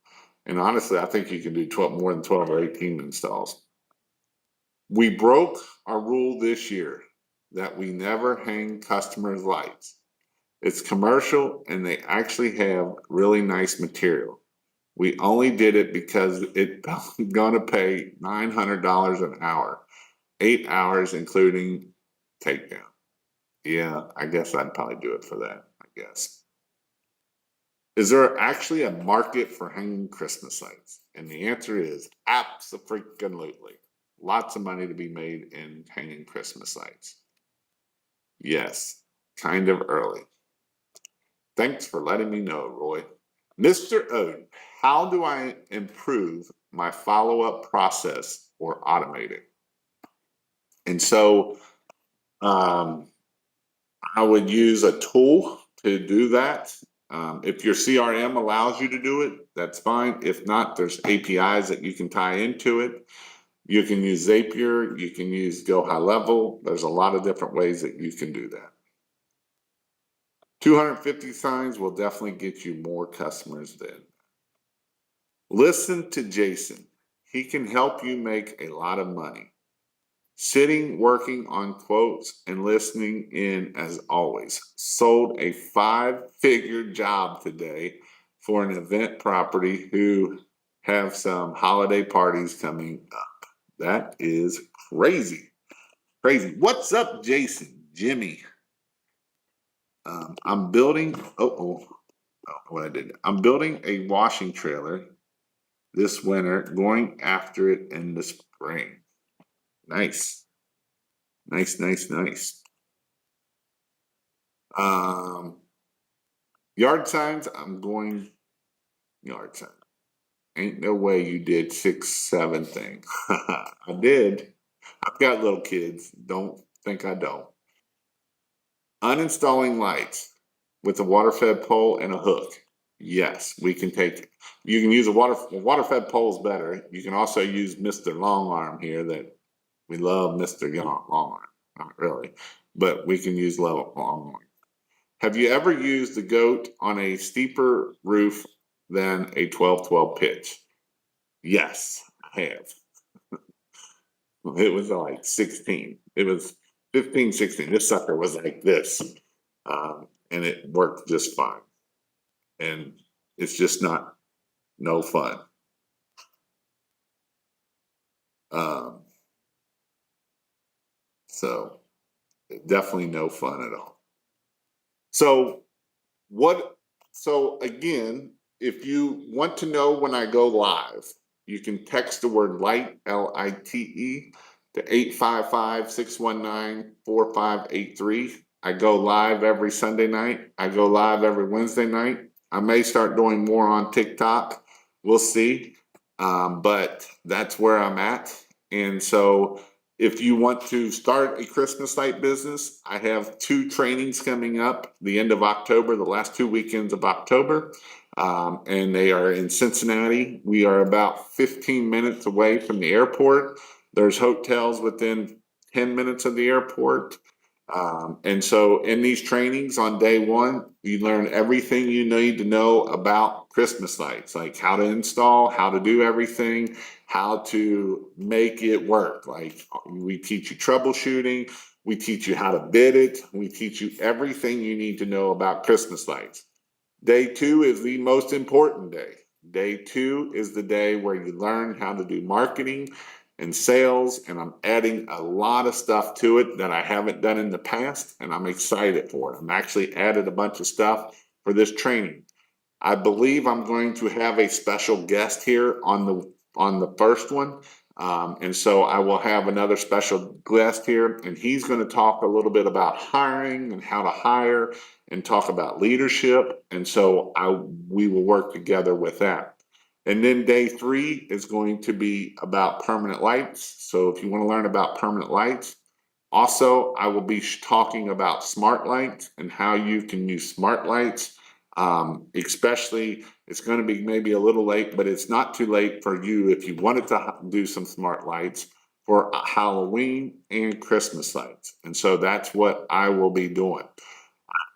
And honestly, I think you can do more than 12 or 18 installs. We broke our rule this year that we never hang customers' lights. It's commercial and they actually have really nice material. We only did it because it's gonna pay $900 an hour, 8 hours including takedown. Yeah, I guess I'd probably do it for that, I guess. Is there actually a market for hanging Christmas lights? And the answer is abso-freaking-lutely. Lots of money to be made in hanging Christmas lights. Yes, kind of early. Thanks for letting me know, Roy. Mr. Odin, how do I improve my follow-up process or automate it? And so I would use a tool to do that. If your CRM allows you to do it, that's fine. If not, there's APIs that you can tie into it. You can use Zapier, you can use Go High Level. There's a lot of different ways that you can do that. 250 signs will definitely get you more customers then. Listen to Jason. He can help you make a lot of money. Sitting, working on quotes, and listening in as always. Sold a 5-figure job today for an event property who have some holiday parties coming up. That is crazy. Crazy. What's up, Jason? Jimmy. I'm building, what I did. I'm building a washing trailer this winter, going after it in the spring. Nice. Nice. Yard signs, I'm going yard sign. Ain't no way you did 6, 7 things. I did. I've got little kids. Don't think I don't. Uninstalling lights with a water-fed pole and a hook. Yes, we can take. You can use a water-fed pole is better. You can also use Mr. Long Arm here. That we love Mr. Long Arm. Not really, but we can use Long Arm. Have you ever used the goat on a steeper roof than a 12-12 pitch? Yes, I have. It was like 16. It was 15, 16. This sucker was like this. And it worked just fine. And it's just no fun. So definitely no fun at all. So again, if you want to know when I go live, you can text the word LITE, LITE, to 855-619-4583. I go live every Sunday night. I go live every Wednesday night. I may start doing more on TikTok. We'll see. But that's where I'm at. And so if you want to start a Christmas light business, I have 2 trainings coming up the end of October, the last 2 weekends of October. And they are in Cincinnati. We are about 15 minutes away from the airport. There's hotels within 10 minutes of the airport. And so in these trainings on day 1, you learn everything you need to know about Christmas lights, like how to install, how to do everything, how to make it work. Like we teach you troubleshooting, we teach you how to bid it, we teach you everything you need to know about Christmas lights. Day 2 is the most important day. Day 2 is the day where you learn how to do marketing and sales, and I'm adding a lot of stuff to it that I haven't done in the past, and I'm excited for it. I'm actually added a bunch of stuff for this training. I believe I'm going to have a special guest here on the first one. And so I will have another special guest here, and he's going to talk a little bit about hiring and how to hire and talk about leadership. And so we will work together with that. And then day 3 is going to be about permanent lights. So if you want to learn about permanent lights, also I will be talking about smart lights and how you can use smart lights. Especially, it's going to be maybe a little late, but it's not too late for you if you wanted to do some smart lights for Halloween and Christmas lights. And so that's what I will be doing.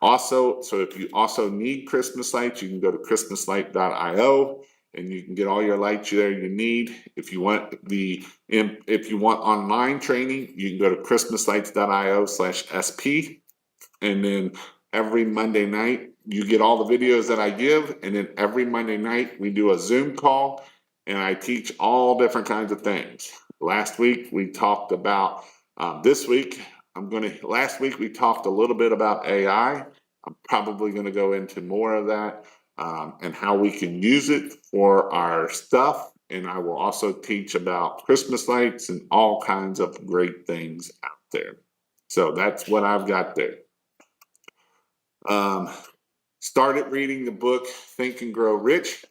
Also, so if you also need Christmas lights, you can go to christmaslight.io and you can get all your lights there you need. If you want online training, you can go to christmaslights.io/SP. And then every Monday night, you get all the videos that I give. And then every Monday night, we do a Zoom call and I teach all different kinds of things. Last week, we talked about, last week, we talked a little bit about AI. I'm probably going to go into more of that and how we can use it for our stuff. And I will also teach about Christmas lights and all kinds of great things out there. So that's what I've got there. Started reading the book Think and Grow Rich.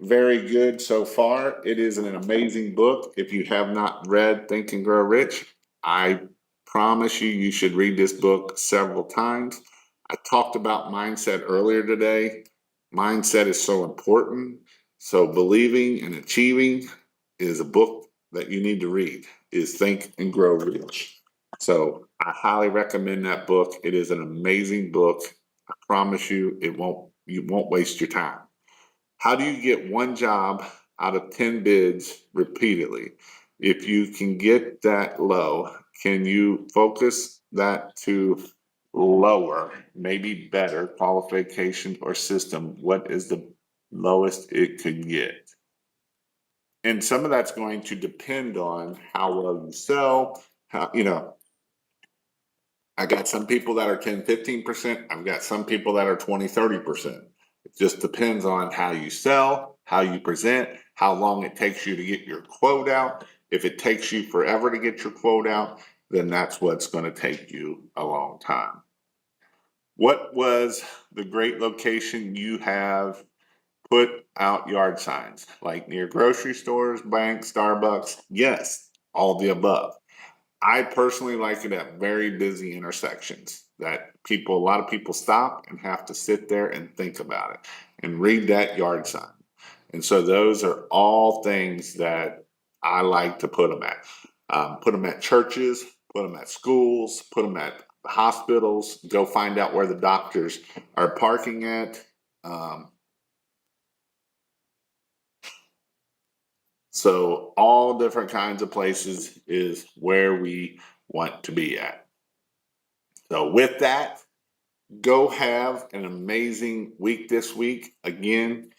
Very good so far. It is an amazing book. If you have not read Think and Grow Rich, I promise you should read this book several times. I talked about mindset earlier today. Mindset is so important. So Believing and Achieving is a book that you need to read, is Think and Grow Rich. So I highly recommend that book. It is an amazing book. I promise you, you won't waste your time. How do you get one job out of 10 bids repeatedly? If you can get that low, can you focus that to lower, maybe better qualification or system? What is the lowest it could get? And some of that's going to depend on how well you sell, how, I got some people that are 10, 15%. I've got some people that are 20, 30%. It just depends on how you sell, how you present, how long it takes you to get your quote out. If it takes you forever to get your quote out, then that's what's going to take you a long time. What was the great location you have put out yard signs? Like near grocery stores, banks, Starbucks? Yes, all the above. I personally like it at very busy intersections that a lot of people stop and have to sit there and think about it and read that yard sign. And so those are all things that I like to put them at. Put them at churches, put them at schools, put them at hospitals, go find out where the doctors are parking at. So all different kinds of places is where we want to be at. So with that, go have an amazing week this week. Again,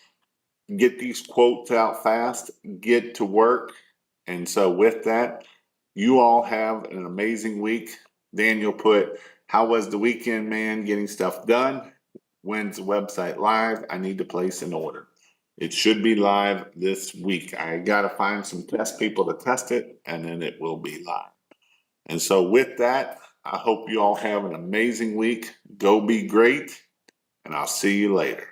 get these quotes out fast, get to work. And so with that, you all have an amazing week. Daniel put, how was the weekend, man, getting stuff done? When's the website live? I need to place an order. It should be live this week. I got to find some test people to test it, and then it will be live. And so with that, I hope you all have an amazing week. Go be great, and I'll see you later.